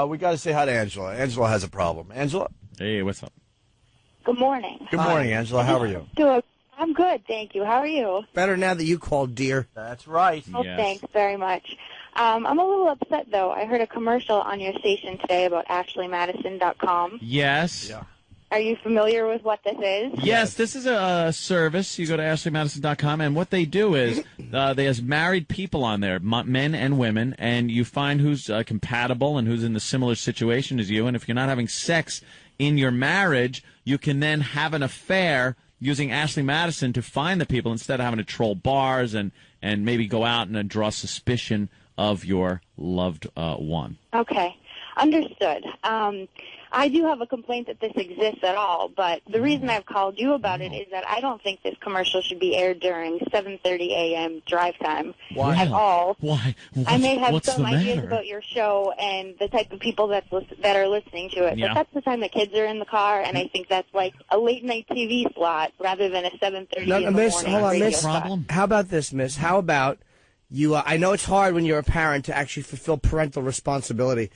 We got to say hi to Angela. Angela has a problem. Angela? Hey, what's up? Good morning. Good morning, Angela. How are you? I'm good, thank you. How are you? Better now that you called, dear. That's right. Oh, yes. Thanks very much. I'm a little upset, though. I heard a commercial on your station today about AshleyMadison.com. Yes. Yeah. Are you familiar with what this is? Yes, this is a service. You go to AshleyMadison.com, and what they do is they have married people on there, men and women, and you find who's compatible and who's in the similar situation as you. And if you're not having sex in your marriage, you can then have an affair using Ashley Madison to find the people instead of having to troll bars and maybe go out and draw suspicion of your loved one. Okay. Understood. I do have a complaint that this exists at all, but the reason I've called you about it is that I don't think this commercial should be aired during 7:30 a.m. drive time at all. Why? I may have some ideas about your show and the type of people that are listening to it, but that's the time the kids are in the car, and I think that's like a late-night TV slot rather than a 7:30 in the morning radio slot. How about this, Miss? How about you? I know it's hard when you're a parent to actually fulfill parental responsibility,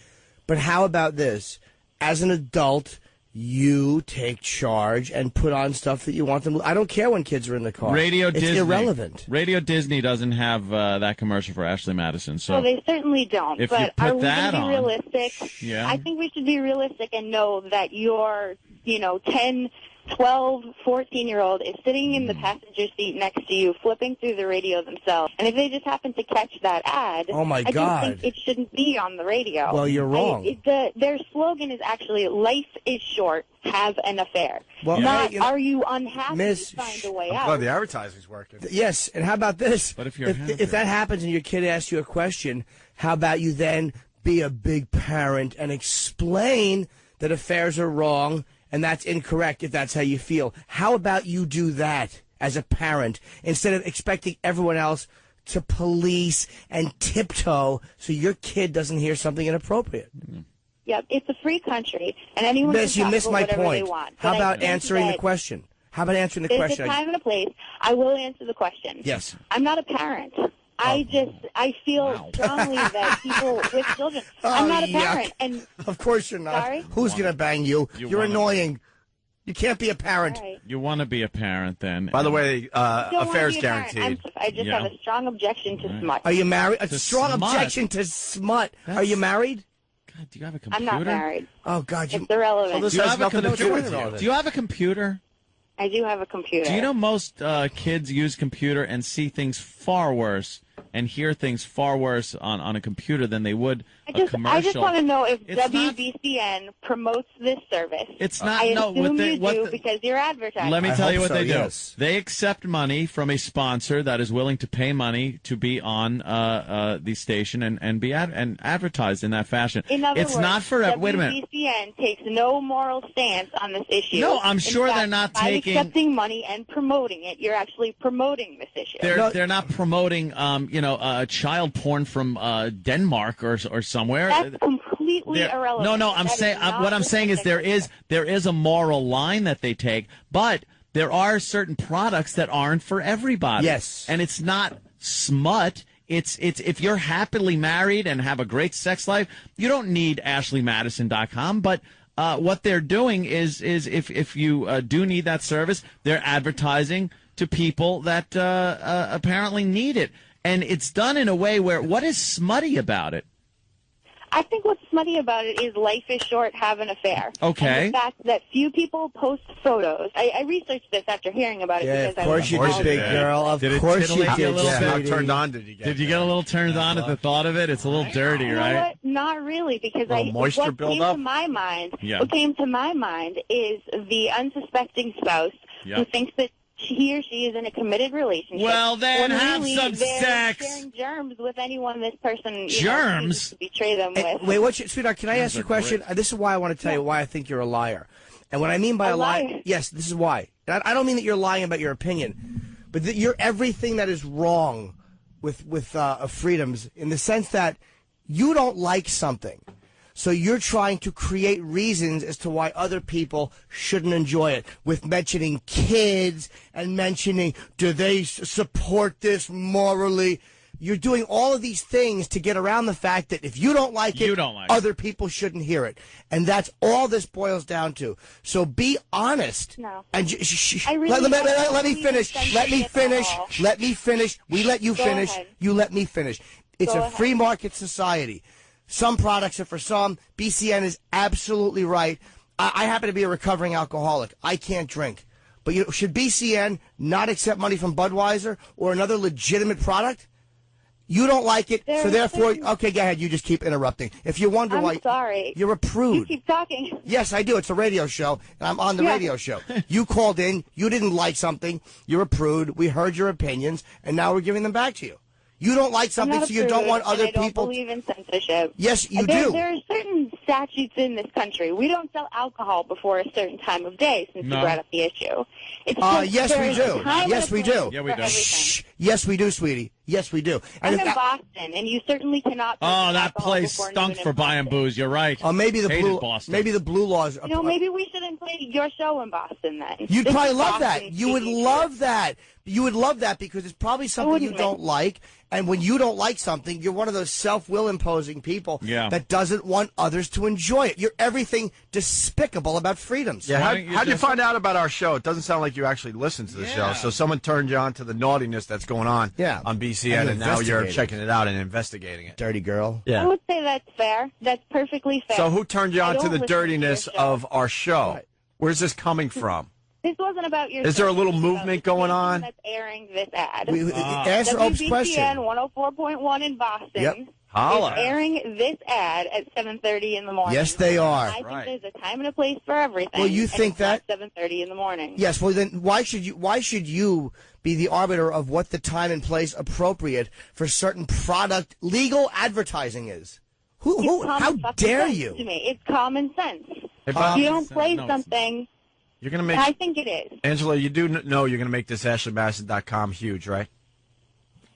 but how about this? As an adult, you take charge and put on stuff that you want them to. I don't care when kids are in the car. It's Disney. Irrelevant. Radio Disney doesn't have that commercial for Ashley Madison. So no, they certainly don't. If but you put are we that going to be on, realistic? Yeah. I think we should be realistic and know that your, 10, 12, 14-year-old is sitting in the passenger seat next to you, flipping through the radio themselves. And if they just happen to catch that ad, oh my God, I just think it shouldn't be on the radio. Well, you're wrong. Their slogan is actually, life is short, have an affair. Well, not, are you unhappy, Miss, find a way I'm out. glad the advertising's working. Yes, and how about this? But if that happens and your kid asks you a question, how about you then be a big parent and explain that affairs are wrong and that's incorrect if that's how you feel. How about you do that as a parent instead of expecting everyone else to police and tiptoe so your kid doesn't hear something inappropriate? Yep, it's a free country, and anyone can talk about whatever they want. How about answering the question? How about answering the question? There's a time and a place. I will answer the question. Yes. I'm not a parent. I feel strongly that people with children. I'm not a parent, and of course you're not. Sorry? Who's gonna bang you? You're annoying. You can't be a parent. Right. You want to be a parent, then. By the way, affairs guaranteed. I just have a strong objection to smut. Are you married? A strong objection to smut. Are you married? God, do you have a computer? I'm not married. Oh God, it's irrelevant. So this has nothing to do with you. Do you have a computer? I do have a computer. Do you know most kids use computer and see things far worse and hear things far worse on a computer than they would a commercial? I just want to know if WBCN promotes this service. It's not. I assume you do because you're advertising. Let me tell you what they do. Yes. They accept money from a sponsor that is willing to pay money to be on the station and be advertised in that fashion. In other it's words, not for wait a minute. WBCN takes no moral stance on this issue. No, I'm sure they're not taking. By accepting money and promoting it, you're actually promoting this issue. They're not promoting child porn from Denmark or somewhere. That's completely irrelevant. No. I'm saying what I'm saying is there is a moral line that they take, but there are certain products that aren't for everybody. Yes, and it's not smut. It's if you're happily married and have a great sex life, you don't need AshleyMadison.com, but. What they're doing is if you do need that service, they're advertising to people that apparently need it. And it's done in a way where, what is smutty about it? I think what's smutty about it is life is short, have an affair. Okay. And the fact that few people post photos. I researched this after hearing about it. Yeah, because of course you did, big girl. Of course you did. How turned on did you get? Did you get a little turned on at the thought of it? It's a little dirty, you know right? What? Not really, because moisture buildup? What came to my mind is the unsuspecting spouse who thinks that he or she is in a committed relationship. Well, then have really some they're sex. sharing germs with anyone this person germs to betray them with. Wait, sweetheart? Can I ask you a question? This is why I want to tell you why I think you're a liar. And what I mean by a lie, yes, this is why. I don't mean that you're lying about your opinion, but that you're everything that is wrong with freedoms in the sense that you don't like something. So you're trying to create reasons as to why other people shouldn't enjoy it, with mentioning kids and mentioning, do they support this morally? You're doing all of these things to get around the fact that if you don't like it, other people shouldn't hear it. And that's all this boils down to. So be honest. No. And let me finish. Let me finish. We let you finish. You let me finish. It's a free market society. Some products are for some. BCN is absolutely right. I happen to be a recovering alcoholic. I can't drink. But should BCN not accept money from Budweiser or another legitimate product? You don't like it, so therefore, okay, go ahead. You just keep interrupting. If you wonder why, sorry. You're a prude. You keep talking. Yes, I do. It's a radio show, and I'm on the radio show. You called in. You didn't like something. You're a prude. We heard your opinions, and now we're giving them back to you. You don't like something, so you don't want other people. I don't believe in censorship. Yes, you do. There are certain statutes in this country. We don't sell alcohol before a certain time of day, since you brought up the issue. Yes, we do. Yes, we do. Yeah, we do. Shh. Yes, we do, sweetie. Yes, we do. And I'm in Boston, and you certainly cannot. Oh, that place stunk for buying booze. You're right. Oh, maybe the blue. Boston. Maybe the blue laws. Maybe we shouldn't play your show in Boston then. You'd probably love that. You would love that. You would love that because it's probably something you don't like. And when you don't like something, you're one of those self-will imposing people that doesn't want others to enjoy it. You're everything despicable about freedoms. Yeah, how'd you find out about our show? It doesn't sound like you actually listened to the show. So someone turned you on to the naughtiness that's going on on BCN, and now you're checking it out and investigating it. Dirty girl. Yeah. I would say that's fair. That's perfectly fair. So who turned you on to the dirtiness of our show? Right. Where's this coming from? This wasn't about your. Is there a little movement going on? That's airing this ad. Answer Ope's question. WBCN 104.1 in Boston. Yep. Is airing this ad at 7:30 in the morning. Yes, they are. I think there's a time and a place for everything. Well, you think that 7:30 in the morning. Yes. Well, then why should you be the arbiter of what the time and place appropriate for certain product legal advertising is? How dare you? To me, it's common sense. If you don't play something. You're gonna make. I think it is. Angela, you do know you're gonna make this AshleyMadison.com huge, right?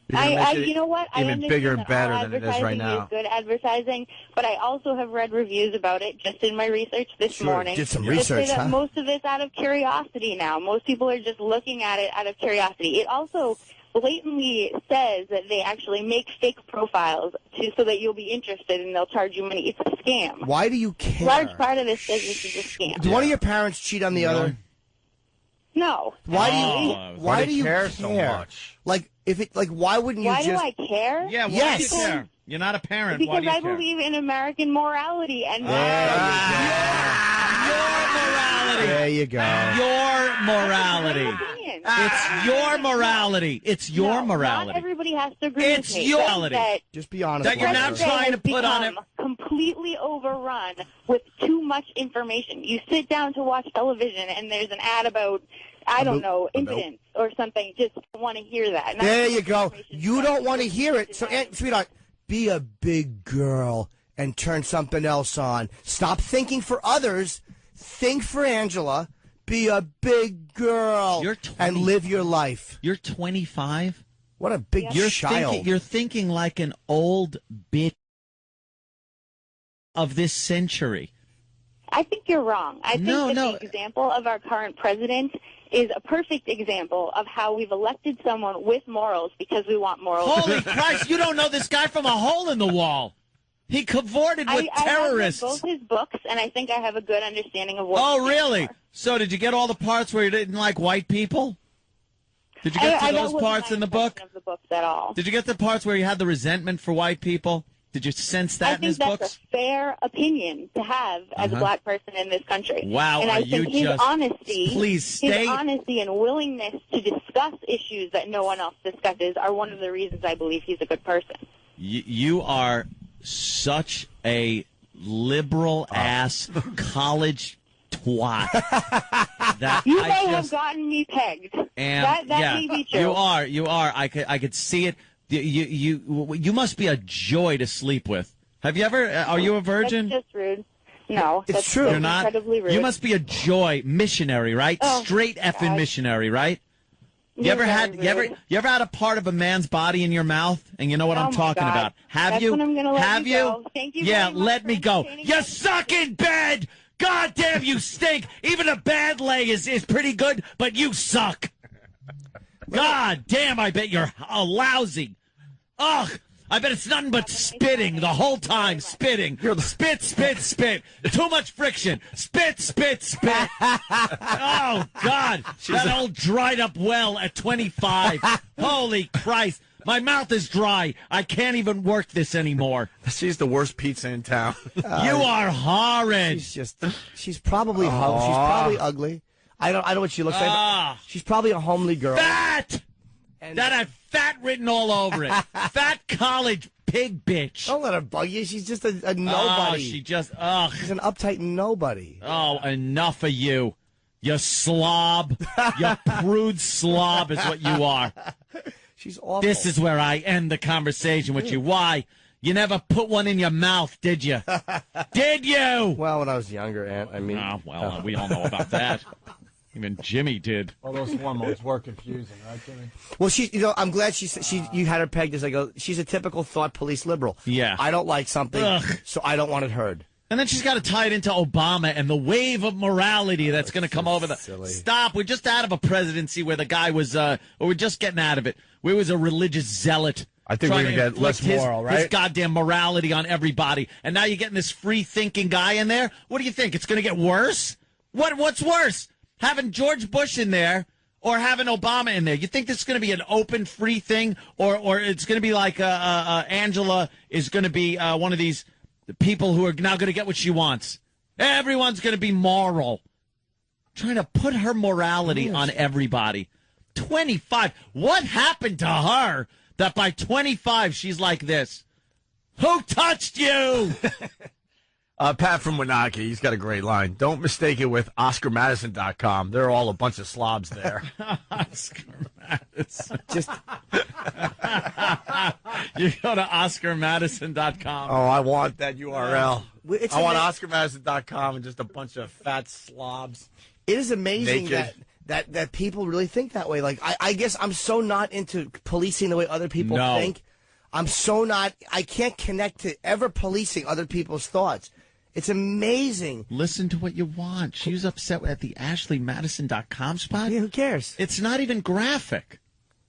You know what? Even bigger and better than it is right now. Is good advertising, but I also have read reviews about it just in my research this morning. Did some research, that most of it's out of curiosity now. Most people are just looking at it out of curiosity. It also blatantly says that they actually make fake profiles so that you'll be interested and they'll charge you money. It's a scam. Why do you care? A large part of this says this is a scam. Do one of your parents cheat on the other? No. Why do you care so much? Why wouldn't you Why do I care? Yeah, why do you care? You're not a parent. Because I believe in American morality and your morality. There you go. Your morality. It's your morality. It's your morality. Not everybody has to agree with me. It's your morality. Just be honest. That you're not trying to put on it. Completely overrun with too much information. You sit down to watch television and there's an ad about, I don't know, impotence or something. Just want to hear that. There you go. You don't want to hear it. So, sweetheart, be a big girl and turn something else on. Stop thinking for others. Think for Angela. Be a big girl and live your life. You're 25? What a big child. You're thinking like an old bitch of this century. I think you're wrong. I think the example of our current president is a perfect example of how we've elected someone with morals because we want morals. Holy Christ, you don't know this guy from a hole in the wall. He cavorted with terrorists. I have read both his books, and I think I have a good understanding of what Oh, really? So did you get all the parts where you didn't like white people? Did you get to those parts in the book? Of the books at all. Did you get the parts where you had the resentment for white people? Did you sense that in his books? I think that's a fair opinion to have as a black person in this country. Wow, and I think his honesty, his honesty and willingness to discuss issues that no one else discusses are one of the reasons I believe he's a good person. You are such a liberal-ass college twat. That you may have gotten me pegged. That may be true. You are. I could see it. You must be a joy to sleep with. Have you ever? Are you a virgin? That's just rude. No, it's true. You're not. Incredibly rude. You must be a joy missionary, right? Straight effing missionary, right? You ever had a part of a man's body in your mouth, and you know what I'm talking about? Have you? Have you? Go. Thank you. Yeah, let me go. You suck in bed. God damn, you stink. Even a bad lay is pretty good, but you suck. God damn, I bet you're lousy. Ugh! I bet it's nothing but spitting the whole time. Spitting. Spit, spit, spit. Too much friction. Spit, spit, spit. Oh, God. That old dried up well at 25. Holy Christ. My mouth is dry. I can't even work this anymore. She's the worst pizza in town. You are horrid. She's probably She's probably ugly. I don't know what she looks like. She's probably a homely girl. Fat! That had fat written all over it. Fat college pig bitch. Don't let her bug you. She's just a nobody. Oh, she's an uptight nobody. Oh, enough of you. You slob. You prude slob is what you are. She's awful. This is where I end the conversation with you. Why? You never put one in your mouth, did you? Did you? Well, when I was younger, Aunt, I mean. We all know about that. Even Jimmy did. All those hormones were confusing, right, Jimmy? Well, I'm glad you had her pegged as she's a typical thought police liberal. Yeah. I don't like something, so I don't want it heard. And then she's got to tie it into Obama and the wave of morality that's going to come over the. Silly. Stop! We're just out of a presidency where the guy was, or we're just getting out of it. Where he was a religious zealot. I think we're going to get less moral, right? His goddamn morality on everybody, and now you're getting this free-thinking guy in there. What do you think? It's going to get worse? What's worse? Having George Bush in there or having Obama in there? You think this is going to be an open, free thing, or it's going to be like Angela is going to be one of these people who are now going to get what she wants? Everyone's going to be moral. Trying to put her morality on everybody. 25. What happened to her that by 25 she's like this? Who touched you? Pat from Moonachie, he's got a great line. Don't mistake it with OscarMadison.com. They're all a bunch of slobs there. Oscar Madison. You go to OscarMadison.com. Oh, I want that URL. I want OscarMadison.com and just a bunch of fat slobs. It is amazing that people really think that way. Like, I guess I'm so not into policing the way other people think. I'm so not. I can't connect to ever policing other people's thoughts. It's amazing. Listen to what you want. She was upset at the AshleyMadison.com spot. Yeah, who cares? It's not even graphic.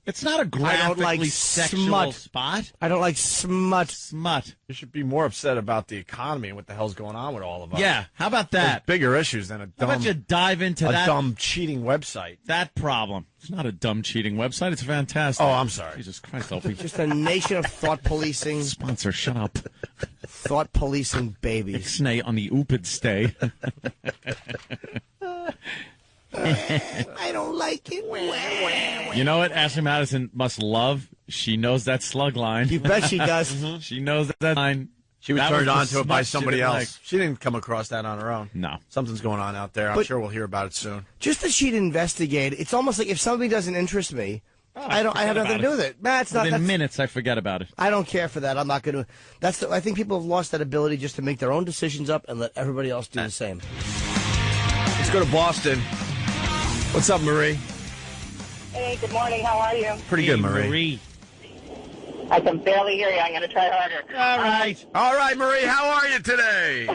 It's not a graphically sexual spot. I don't like smut. Smut. You should be more upset about the economy and what the hell's going on with all of us. Yeah, how about that? There's bigger issues than a dumb. How about you dive into that dumb cheating website? That problem. It's not a dumb cheating website. It's fantastic. Oh, I'm sorry. Jesus Christ, Opie. Just a nation of thought policing. Sponsor, shut up. Thought policing babies. Ixnay on the oopid stay. I don't like it. You know what Ashley Madison must love? She knows that slug line. You bet she does. She knows that line. She was turned on to it by somebody else. She didn't come across that on her own. No. Something's going on out there. I'm sure we'll hear about it soon. Just that she'd investigate. It's almost like if somebody doesn't interest me, I have nothing to do with it. Within minutes, I forget about it. I don't care for that. I'm not going to. I think people have lost that ability just to make their own decisions up and let everybody else do the same. Let's go to Boston. What's up, Marie? Hey, good morning. How are you? Pretty good, Marie. I can barely hear you. I'm going to try harder. All right, Marie. How are you today?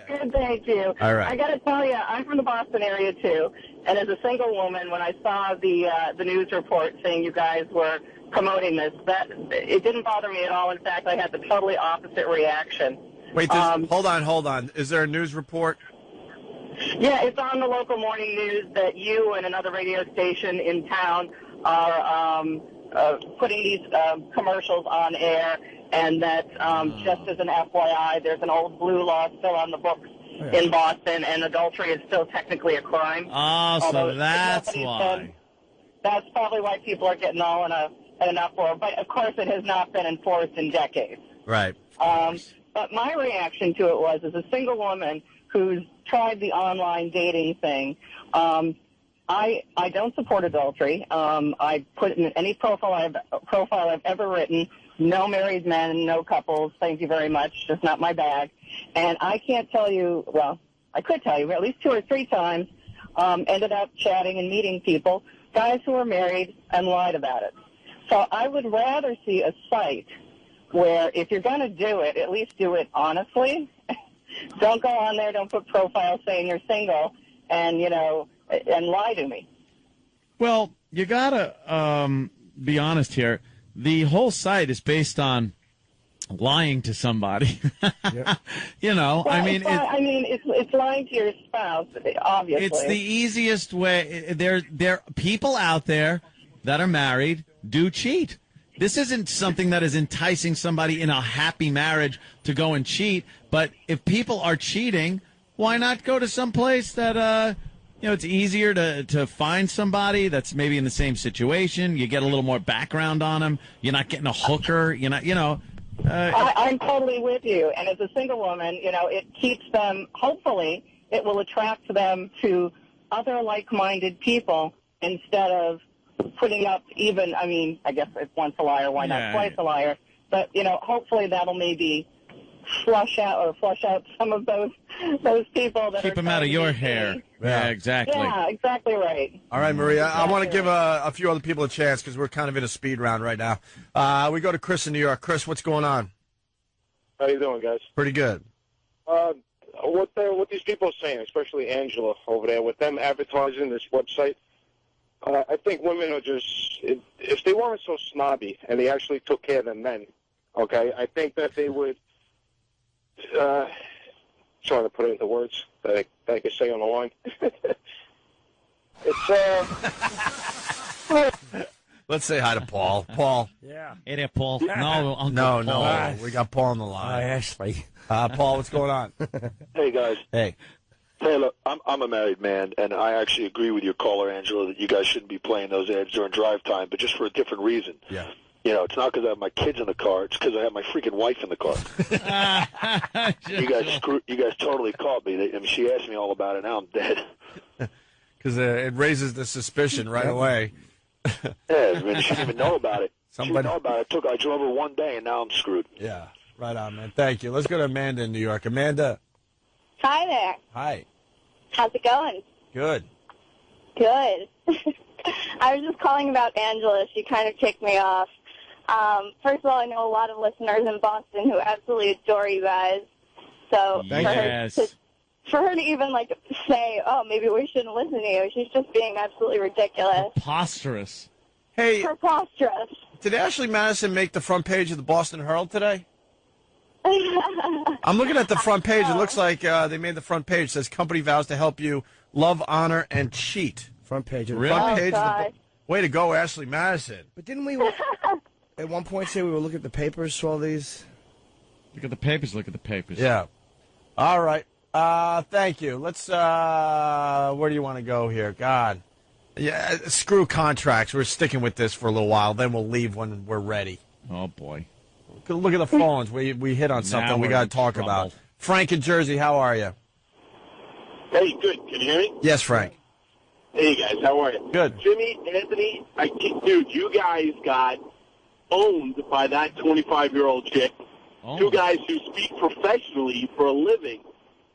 Good, thank you. All right. I got to tell you, I'm from the Boston area too, and as a single woman, when I saw the news report saying you guys were promoting this, it didn't bother me at all. In fact, I had the totally opposite reaction. Wait, hold on. Is there a news report? Yeah, it's on the local morning news that you and another radio station in town are putting these commercials on air, and that just as an FYI, there's an old blue law still on the books in Boston, and adultery is still technically a crime. Oh, so that's why. That's probably why people are getting all in an uproar. But, of course, it has not been enforced in decades. Right. But my reaction to it was, as a single woman who's tried the online dating thing, I don't support adultery. I put in any profile I've ever written, no married men, no couples, thank you very much, just not my bag. And I can't tell you, well, I could tell you, at least 2 or 3 times, ended up chatting and meeting people, guys who are married, and lied about it. So I would rather see a site where if you're going to do it, at least do it honestly. Don't go on there, don't put profiles saying you're single, and, and lie to me. Well, you got to be honest here. the whole site is based on lying to somebody. You know, well, I mean, it's lying to your spouse, obviously. It's the easiest way. There people out there that are married do cheat. This isn't something that is enticing somebody in a happy marriage to go and cheat. But if people are cheating, why not go to some place that, it's easier to find somebody that's maybe in the same situation. You get a little more background on them. You're not getting a hooker. You're not, I'm totally with you. And as a single woman, it keeps them, hopefully, it will attract them to other like-minded people instead of putting up even, I guess if once a liar, why not twice a liar? But, hopefully that'll maybe flush out some of those people that keep them out of your hair. Yeah, exactly. Yeah, exactly right. All right, Maria, I want to give a few other people a chance because we're kind of in a speed round right now. We go to Chris in New York. Chris, what's going on? How you doing, guys? Pretty good. What these people are saying, especially Angela over there, with them advertising this website, I think women are just, if they weren't so snobby and they actually took care of their men, okay, I think that they would, trying to put it into words that I can say on the line. Let's say hi to Paul. Paul. Yeah. Hey there, Paul. No, Uncle No, Paul. we got Paul on the line. Hi, Ashley. Paul, what's going on? Hey, guys. Hey. Hey, look, I'm a married man, and I actually agree with your caller, Angela, that you guys shouldn't be playing those ads during drive time, but just for a different reason. Yeah. It's not because I have my kids in the car. It's because I have my freaking wife in the car. You guys totally caught me. She asked me all about it. Now I'm dead. Because it raises the suspicion right away. Yeah, she didn't even know about it. Somebody... She didn't know about it. I drove her one day, and now I'm screwed. Yeah, right on, man. Thank you. Let's go to Amanda in New York. Amanda. Hi there. Hi. How's it going? Good. Good. I was just calling about Angela. She kind of ticked me off. First of all, I know a lot of listeners in Boston who absolutely adore you guys. So for her to even say, "Oh, maybe we shouldn't listen to you," she's just being absolutely ridiculous. Preposterous. Hey, preposterous. Did Ashley Madison make the front page of the Boston Herald today? I'm looking at the front page. It looks like they made the front page. It says company vows to help you love, honor, and cheat. Front page. Really? Front page of the way to go, Ashley Madison. But didn't we at one point say we would look at the papers for all these? Look at the papers. Look at the papers. Yeah. All right. Thank you. Let's. Where do you want to go here? God. Yeah. Screw contracts. We're sticking with this for a little while. Then we'll leave when we're ready. Oh boy. Look at the phones. We hit on something we got to talk about. Frank in Jersey, how are you? Hey, good. Can you hear me? Yes, Frank. Hey, guys. How are you? Good. Jimmy, Anthony, dude, you guys got owned by that 25-year-old chick. Oh. Two guys who speak professionally for a living.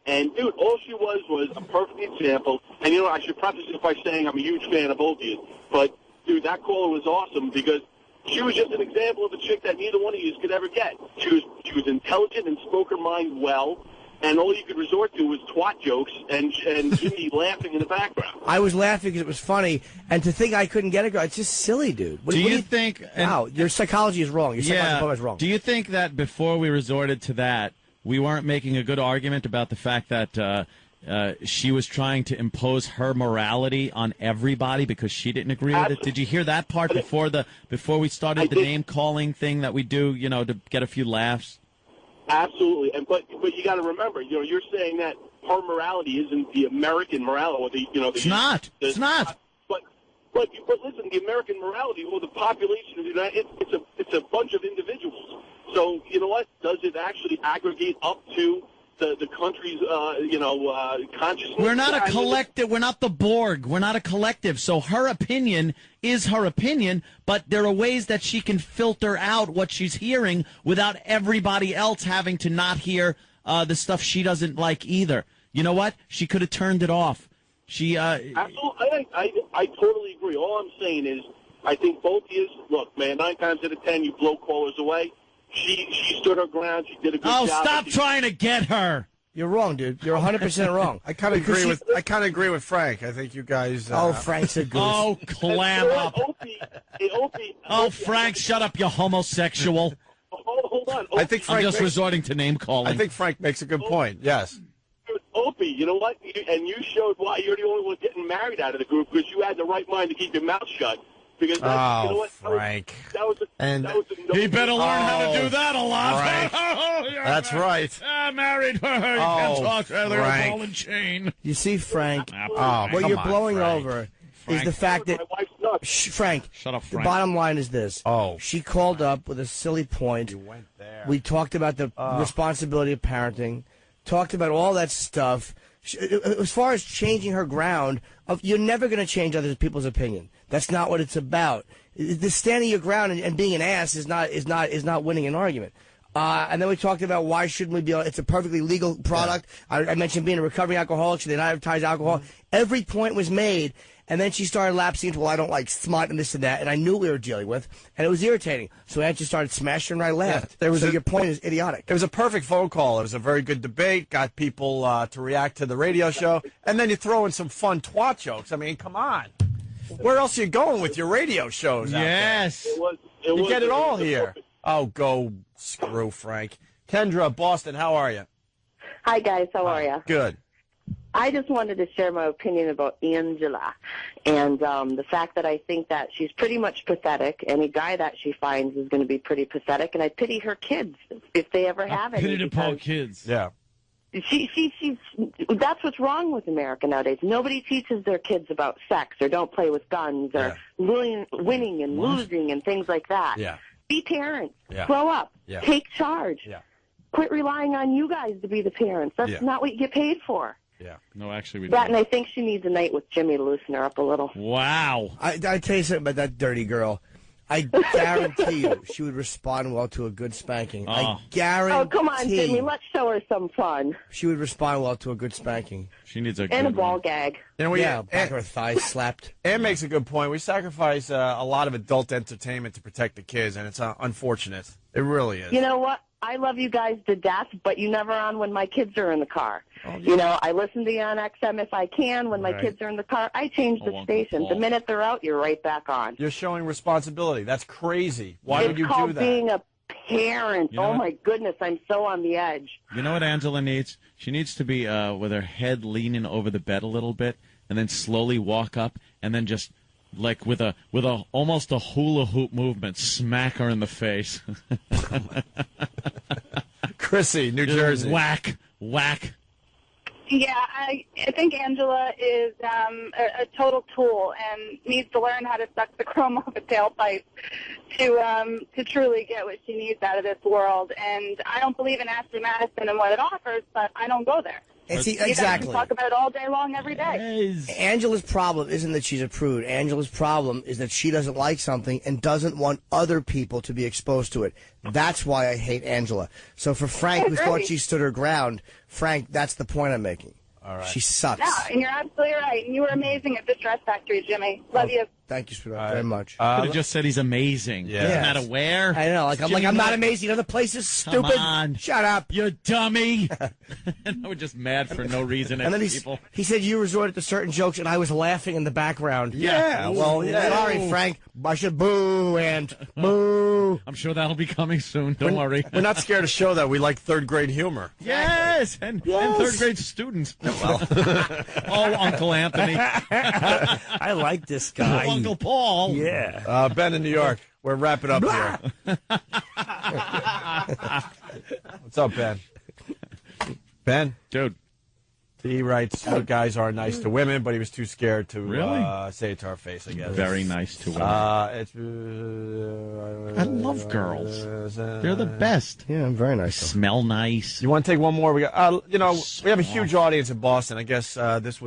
And, dude, all she was a perfect example. And, I should preface this by saying I'm a huge fan of both of you. But, dude, that caller was awesome because she was just an example of a chick that neither one of you could ever get. She was intelligent and spoke her mind well, and all you could resort to was twat jokes and Jimmy laughing in the background. I was laughing because it was funny, and to think I couldn't get a girl, it's just silly, dude. Do you think... Wow, your psychology is wrong. Your psychology is wrong. Do you think that before we resorted to that, we weren't making a good argument about the fact that she was trying to impose her morality on everybody because she didn't agree with it? Did you hear that part before we started the name calling thing that we do, to get a few laughs? Absolutely, but you got to remember, you're saying that her morality isn't the American morality. It's not. It's not. But listen, the American morality, the population of the United, it's a bunch of individuals. So you know what? Does it actually aggregate up to the country's, consciousness? We're not a collective. We're not the Borg. We're not a collective. So her opinion is her opinion, but there are ways that she can filter out what she's hearing without everybody else having to not hear the stuff she doesn't like either. You know what? She could have turned it off. Absolutely. I totally agree. All I'm saying is I think both of you, look, man, 9 times out of 10 you blow callers away. She stood her ground. She did a good job. Oh, stop trying to get her. You're wrong, dude. You're 100% wrong. I kind of agree with Frank. I think you guys. Oh, Frank's a goose. Oh, clam up. Opie, Frank, shut up, you homosexual. Hold on. I think Frank I'm just resorting to name calling. I think Frank makes a good point. Yes. Opie, you know what? And you showed why you're the only one getting married out of the group because you had the right mind to keep your mouth shut. Because that's, you know what? Frank. That was he better learn how to do that a lot. Frank. That's right. Married her. You can't talk to her. They're a ball and chain. You see, Frank, Oh, what you're blowing Frank. over is the fact that... my wife's nuts. Frank, shut up, the Frank. bottom line is this. Oh. She called up with a silly point. You went there. We talked about the responsibility of parenting, talked about all that stuff. As far as changing her ground, you're never going to change other people's opinion. That's not what it's about. The standing your ground and being an ass is not winning an argument. And then we talked about why shouldn't we be? It's a perfectly legal product. Yeah. I mentioned being a recovering alcoholic. She did not advertise alcohol. Every point was made. And then she started lapsing into, well, I don't like smut and this and that. And I knew what we were dealing with. And it was irritating. So I just started smashing right left. Yeah. Your point is idiotic. It was a perfect phone call. It was a very good debate. Got people to react to the radio show. And then you throw in some fun twat jokes. I mean, come on. Where else are you going with your radio shows out there? Yes. You get it all here. Oh, go screw Frank. Kendra, Boston, how are you? Hi, guys. How are you? Good. I just wanted to share my opinion about Angela and the fact that I think that she's pretty much pathetic. Any guy that she finds is going to be pretty pathetic, and I pity her kids if they ever have any. Pity the poor kids. Yeah. That's what's wrong with America nowadays. Nobody teaches their kids about sex or don't play with guns or winning and losing and things like that. Yeah. Be parents. Yeah. Grow up. Yeah. Take charge. Yeah. Quit relying on you guys to be the parents. That's not what you get paid for. Yeah. No, actually, we That, don't. and I think she needs a night with Jimmy to loosen her up a little. Wow. I tell you something about that dirty girl. I guarantee you she would respond well to a good spanking. I guarantee. Oh, come on, Jimmy. Let's show her some fun. She would respond well to a good spanking. She needs a And a ball gag. You know, back her thighs slapped. Ann makes a good point. We sacrifice a lot of adult entertainment to protect the kids, and it's unfortunate. It really is. You know what? I love you guys to death, but you never on when my kids are in the car. Oh, yeah. You know, I listen to you on XM if I can. When my kids are in the car, I change the station. The minute they're out, you're right back on. You're showing responsibility. That's crazy. Why would you do that? It's called being a parent. You know my goodness, I'm so on the edge. You know what Angela needs? She needs to be with her head leaning over the bed a little bit, and then slowly walk up, and then just like with a almost a hula hoop movement, smack her in the face. Chrissy, New Jersey. Whack, whack. Yeah, I think Angela is a total tool and needs to learn how to suck the chrome off a tailpipe to truly get what she needs out of this world. And I don't believe in Ashley Madison and what it offers, but I don't go there. And see, You guys exactly. can talk about it all day long, every day. Angela's problem isn't that she's a prude. Angela's problem is that she doesn't like something and doesn't want other people to be exposed to it. That's why I hate Angela. So for Frank, who thought she stood her ground, Frank, that's the point I'm making. All right. She sucks. No, and you're absolutely right. And you were amazing at the Dress Factory, Jimmy. Love you. Thank you, sweetheart, very much. Could have just said he's amazing. Yeah. Doesn't matter where. I know. I'm not amazing. Other places, stupid. Come on. Shut up. You dummy. And we're just mad for no reason at And then people. he said you resorted to certain jokes, and I was laughing in the background. Yeah, well, yeah. Sorry, Frank. I should boo and boo. I'm sure that'll be coming soon. Don't worry. We're not scared to show that we like third grade humor. Yes, and third grade students. Oh, Uncle Anthony. I like this guy. Uncle Paul. Yeah. Ben in New York. We're wrapping up here. What's up, Ben? Ben? Dude. He writes, you guys are nice to women, but he was too scared to Really? say it to our face, I guess. Very nice to women. I love girls. They're the best. Yeah, I'm very nice. Smell nice. You want to take one more? We got, we have a huge audience in Boston. I guess this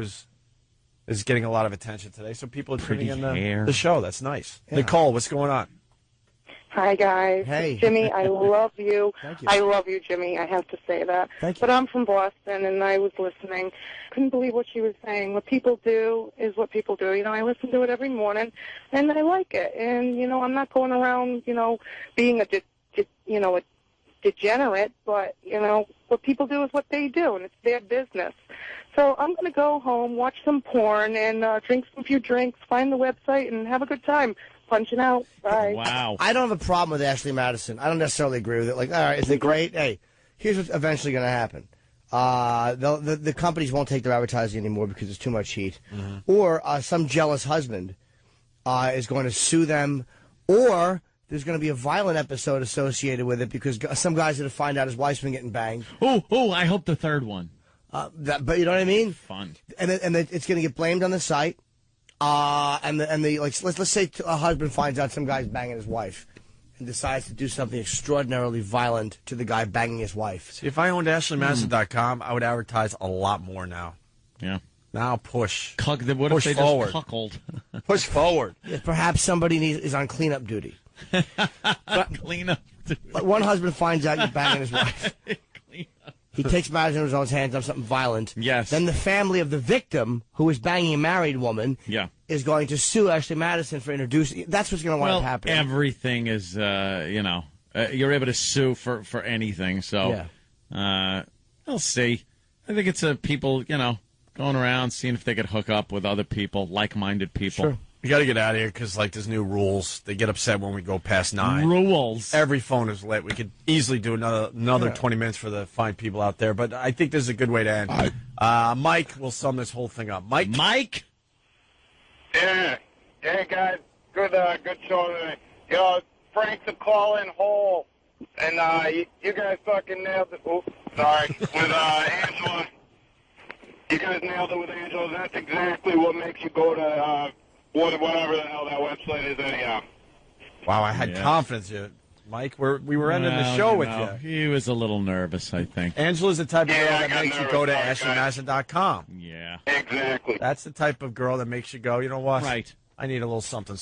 is getting a lot of attention today, so people are tuning in the show. That's nice. Yeah. Nicole, what's going on? Hi, guys. Hey. Jimmy, I love you. Thank you. I love you, Jimmy. I have to say that. Thank you. But I'm from Boston, and I was listening. Couldn't believe what she was saying. What people do is what people do. You know, I listen to it every morning, and I like it. And, I'm not going around, being a degenerate, but, what people do is what they do, and it's their business. So I'm going to go home, watch some porn, and drink some few drinks, find the website, and have a good time. Punching out. Bye. Wow. I don't have a problem with Ashley Madison. I don't necessarily agree with it. Like, all right, is it great? Hey, here's what's eventually going to happen. The companies won't take their advertising anymore because there's too much heat. Mm-hmm. Or some jealous husband is going to sue them, or there's going to be a violent episode associated with it because some guy's going to find out his wife's been getting banged. Oh, I hope the third one. But you know what I mean? Fun. And it's going to get blamed on the site. Let's say a husband finds out some guy's banging his wife and decides to do something extraordinarily violent to the guy banging his wife. See, if I owned AshleyMadison.com, I would advertise a lot more now. Yeah. Now push. What push if they forward. just cuckold? Push forward. Yeah, perhaps somebody is on cleanup duty. Cleanup duty. But one husband finds out you're banging his wife. He takes matters into his own hands on something violent. Yes. Then the family of the victim, who is banging a married woman, is going to sue Ashley Madison for introducing. That's what's going to wind up happening. Everything is, you're able to sue for anything. So, we'll see. I think it's people, going around seeing if they could hook up with other people, like-minded people. Sure. We got to get out of here because, there's new rules. They get upset when we go past 9. Rules. Every phone is lit. We could easily do another 20 minutes for the fine people out there, but I think this is a good way to end. Mike will sum this whole thing up. Mike? Yeah. Hey, guys. Good show today. Frank's a call-in hole, and you guys fucking nailed it. Oops, sorry. With Angela. You guys nailed it with Angela. That's exactly what makes you go to... whatever the hell that website is anyhow. Wow, I had confidence in you. Mike, we were ending the show with you. He was a little nervous, I think. Angela's the type of girl that makes you go to AshleyMadison.com. Yeah. Exactly. That's the type of girl that makes you go, you know what? Right. I need a little something.